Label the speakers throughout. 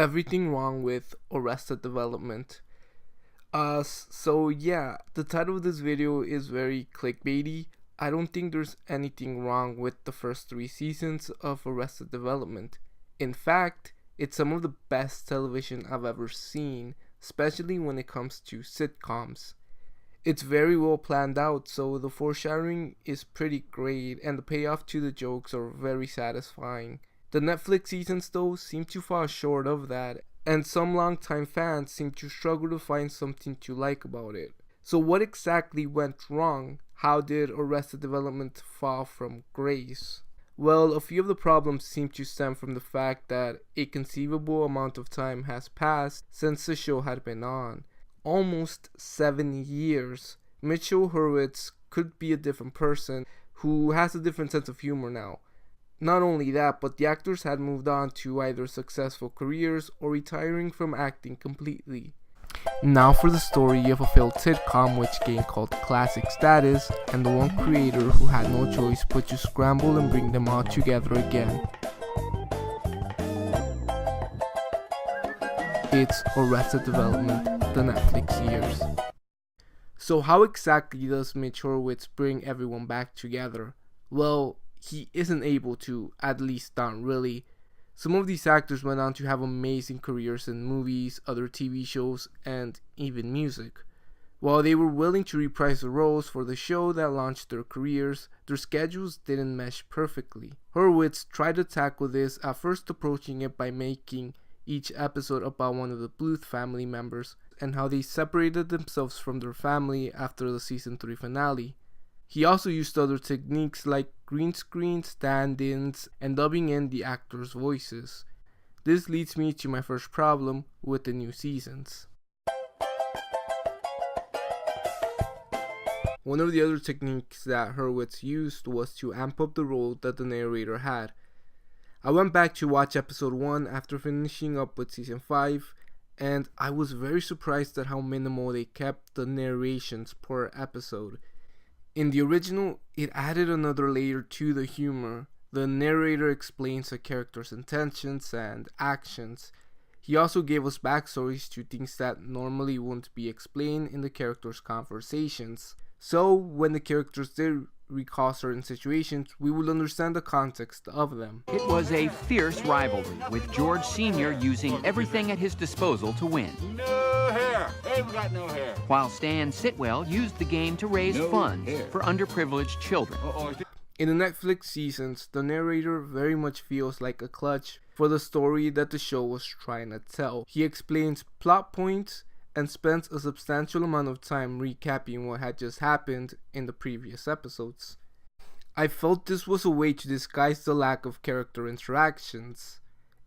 Speaker 1: Everything wrong with Arrested Development. So yeah, the title of this video is very clickbaity. I don't think there's anything wrong with the first 3 seasons of Arrested Development. In fact, it's some of the best television I've ever seen, especially when it comes to sitcoms. It's very well planned out, so the foreshadowing is pretty great and the payoff to the jokes are very satisfying. The Netflix seasons though seem to fall short of that, and some longtime fans seem to struggle to find something to like about it. So what exactly went wrong? How did Arrested Development fall from grace? Well, a few of the problems seem to stem from the fact that a conceivable amount of time has passed since the show had been on. Almost 7 years. Mitch Hurwitz could be a different person who has a different sense of humor now. Not only that, but the actors had moved on to either successful careers or retiring from acting completely. Now for the story of a failed sitcom which gained cult classic status and the one creator who had no choice but to scramble and bring them all together again. It's Arrested Development, the Netflix years. So how exactly does Mitch Hurwitz bring everyone back together? Well, he isn't able to, at least not really. Some of these actors went on to have amazing careers in movies, other TV shows, and even music. While they were willing to reprise the roles for the show that launched their careers, their schedules didn't mesh perfectly. Hurwitz tried to tackle this, at first approaching it by making each episode about one of the Bluth family members and how they separated themselves from their family after the season 3 finale. He also used other techniques like green screen, stand-ins, and dubbing in the actors' voices. This leads me to my first problem with the new seasons. One of the other techniques that Hurwitz used was to amp up the role that the narrator had. I went back to watch episode 1 after finishing up with season 5, and I was very surprised at how minimal they kept the narrations per episode. In the original, it added another layer to the humor. The narrator explains a character's intentions and actions. He also gave us backstories to things that normally wouldn't be explained in the characters' conversations. So, when the characters did recall certain situations, we would understand the context of them.
Speaker 2: It was a fierce rivalry, with George Sr. using everything at his disposal to win.
Speaker 3: No hair! They've got no hair.
Speaker 2: While Stan Sitwell used the game to raise funds for underprivileged children.
Speaker 1: In the Netflix seasons, the narrator very much feels like a clutch for the story that the show was trying to tell. He explains plot points and spends a substantial amount of time recapping what had just happened in the previous episodes. I felt this was a way to disguise the lack of character interactions.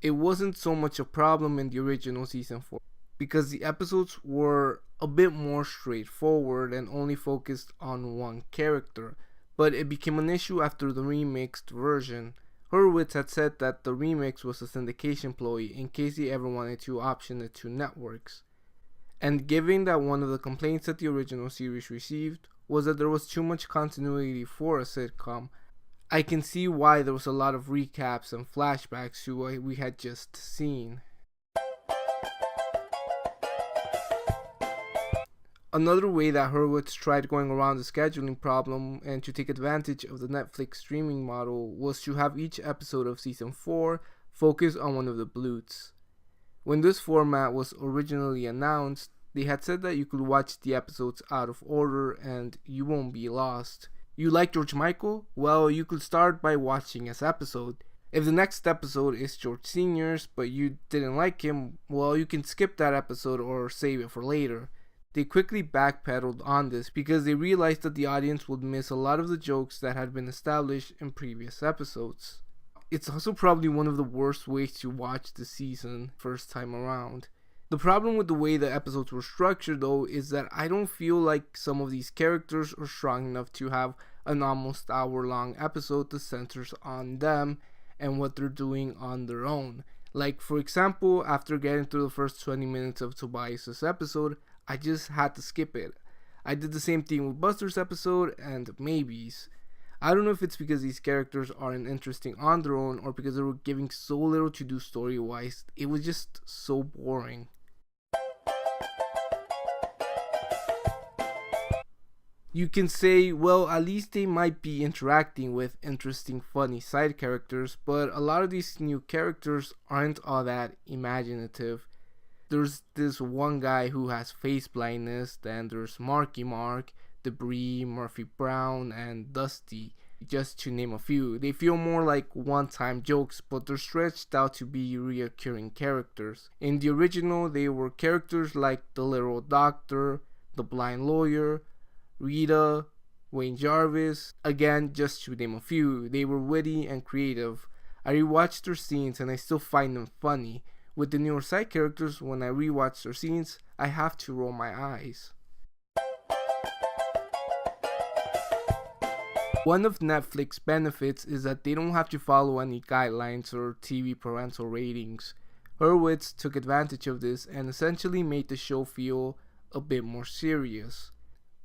Speaker 1: It wasn't so much a problem in the original season 4, because the episodes were a bit more straightforward and only focused on one character, but it became an issue after the remixed version. Hurwitz had said that the remix was a syndication ploy in case he ever wanted to option it to networks. And given that one of the complaints that the original series received was that there was too much continuity for a sitcom, I can see why there was a lot of recaps and flashbacks to what we had just seen. Another way that Hurwitz tried going around the scheduling problem and to take advantage of the Netflix streaming model was to have each episode of season 4 focus on one of the Bluths. When this format was originally announced, they had said that you could watch the episodes out of order and you won't be lost. You like George Michael? Well, you could start by watching his episode. If the next episode is George Sr.'s but you didn't like him, well, you can skip that episode or save it for later. They quickly backpedaled on this because they realized that the audience would miss a lot of the jokes that had been established in previous episodes. It's also probably one of the worst ways to watch the season first time around. The problem with the way the episodes were structured though is that I don't feel like some of these characters are strong enough to have an almost hour-long episode that centers on them and what they're doing on their own. Like for example, after getting through the first 20 minutes of Tobias' episode, I just had to skip it. I did the same thing with Buster's episode and Maybe's. I don't know if it's because these characters aren't interesting on their own or because they were giving so little to do story-wise. It was just so boring. You can say, well, at least they might be interacting with interesting, funny side characters, but a lot of these new characters aren't all that imaginative. There's this one guy who has face blindness, then there's Marky Mark, Debris, Murphy Brown, and Dusty, just to name a few. They feel more like one-time jokes, but they're stretched out to be reoccurring characters. In the original, they were characters like the Literal Doctor, the Blind Lawyer, Rita, Wayne Jarvis, again, just to name a few. They were witty and creative. I rewatched their scenes and I still find them funny. With the newer side characters, when I rewatch their scenes, I have to roll my eyes. One of Netflix's benefits is that they don't have to follow any guidelines or TV parental ratings. Hurwitz took advantage of this and essentially made the show feel a bit more serious.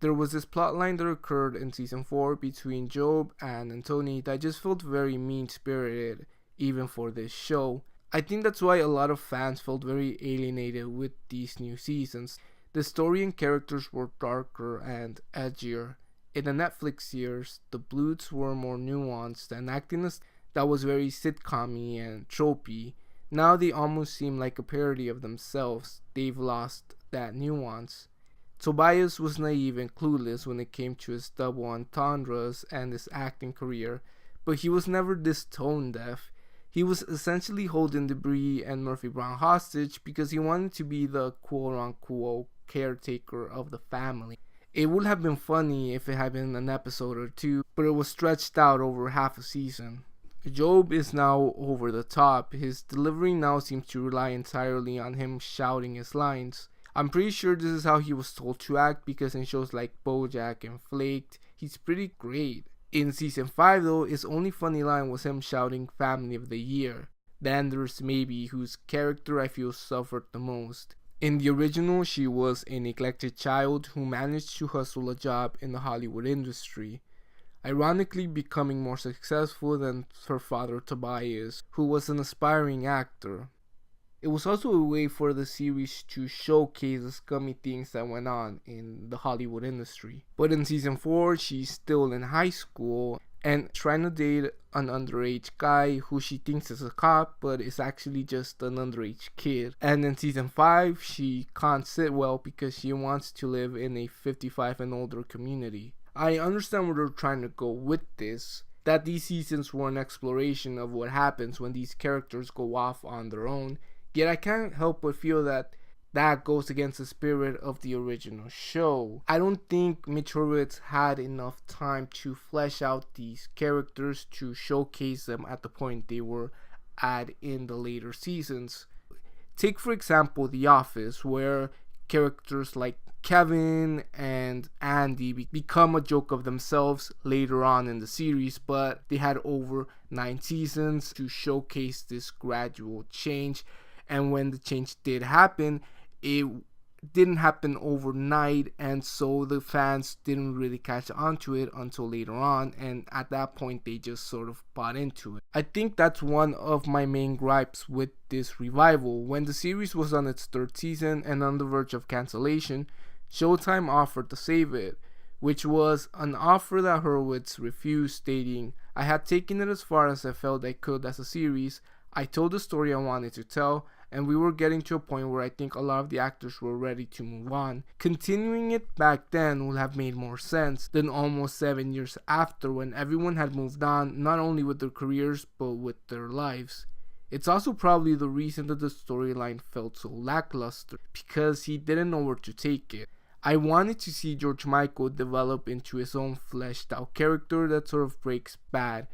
Speaker 1: There was this plotline that occurred in season 4 between Job and Antoni that just felt very mean-spirited, even for this show. I think that's why a lot of fans felt very alienated with these new seasons. The story and characters were darker and edgier. In the Netflix years, the Bloods were more nuanced and acting that was very sitcom-y and tropey. Now they almost seem like a parody of themselves. They've lost that nuance. Tobias was naive and clueless when it came to his double entendres and his acting career, but he was never this tone deaf. He was essentially holding Debris and Murphy Brown hostage because he wanted to be the quote-unquote caretaker of the family. It would have been funny if it had been an episode or two, but it was stretched out over half a season. Job is now over the top. His delivery now seems to rely entirely on him shouting his lines. I'm pretty sure this is how he was told to act because in shows like BoJack and Flaked, he's pretty great. In season 5 though, his only funny line was him shouting Family of the Year. Then there's Maybe, whose character I feel suffered the most. In the original, she was a neglected child who managed to hustle a job in the Hollywood industry, ironically becoming more successful than her father Tobias, who was an aspiring actor. It was also a way for the series to showcase the scummy things that went on in the Hollywood industry. But in season 4, she's still in high school and trying to date an underage guy who she thinks is a cop, but is actually just an underage kid. And in season 5, she can't sit well because she wants to live in a 55 and older community. I understand where they're trying to go with this, that these seasons were an exploration of what happens when these characters go off on their own. Yet I can't help but feel that goes against the spirit of the original show. I don't think Mitch Hurwitz had enough time to flesh out these characters to showcase them at the point they were at in the later seasons. Take for example The Office, where characters like Kevin and Andy become a joke of themselves later on in the series, but they had over 9 seasons to showcase this gradual change. And when the change did happen, it didn't happen overnight, and so the fans didn't really catch on to it until later on, and at that point they just sort of bought into it. I think that's one of my main gripes with this revival. When the series was on its 3rd season and on the verge of cancellation, Showtime offered to save it, which was an offer that Hurwitz refused, stating, "I had taken it as far as I felt I could as a series. I told the story I wanted to tell, and we were getting to a point where I think a lot of the actors were ready to move on. Continuing it back then would have made more sense than almost 7 years after, when everyone had moved on, not only with their careers, but with their lives." It's also probably the reason that the storyline felt so lackluster, because he didn't know where to take it. I wanted to see George Michael develop into his own fleshed out character that sort of breaks bad,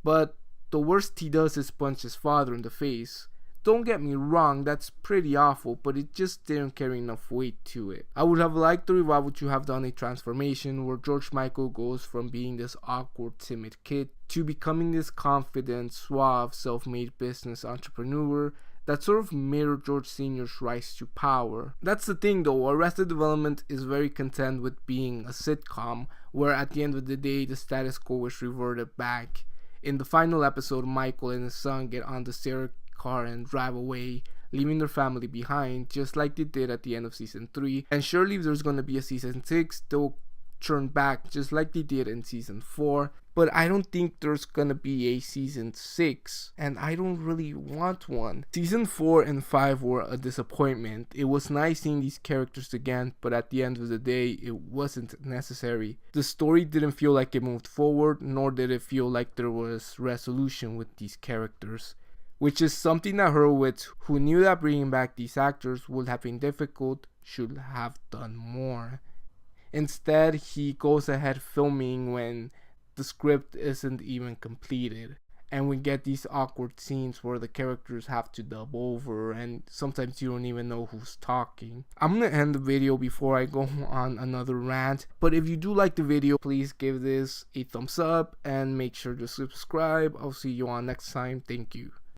Speaker 1: but the worst he does is punch his father in the face. Don't get me wrong, that's pretty awful, but it just didn't carry enough weight to it. I would have liked the revival to have done a transformation where George Michael goes from being this awkward, timid kid to becoming this confident, suave, self-made business entrepreneur that sort of mirror George Sr.'s rise to power. That's the thing though, Arrested Development is very content with being a sitcom, where at the end of the day the status quo is reverted back. In the final episode, Michael and his son get on the stair car and drive away, leaving their family behind, just like they did at the end of season 3. And surely if there's gonna be a season 6, they'll turn back just like they did in season 4. But I don't think there's gonna be a season 6, and I don't really want one. Season 4 and 5 were a disappointment. It was nice seeing these characters again, but at the end of the day, it wasn't necessary. The story didn't feel like it moved forward, nor did it feel like there was resolution with these characters, which is something that Hurwitz, who knew that bringing back these actors would have been difficult, should have done more. Instead, he goes ahead filming when the script isn't even completed, and we get these awkward scenes where the characters have to dub over, and sometimes you don't even know who's talking. I'm gonna end the video before I go on another rant, but if you do like the video, please give this a thumbs up and make sure to subscribe. I'll see you all next time. Thank you.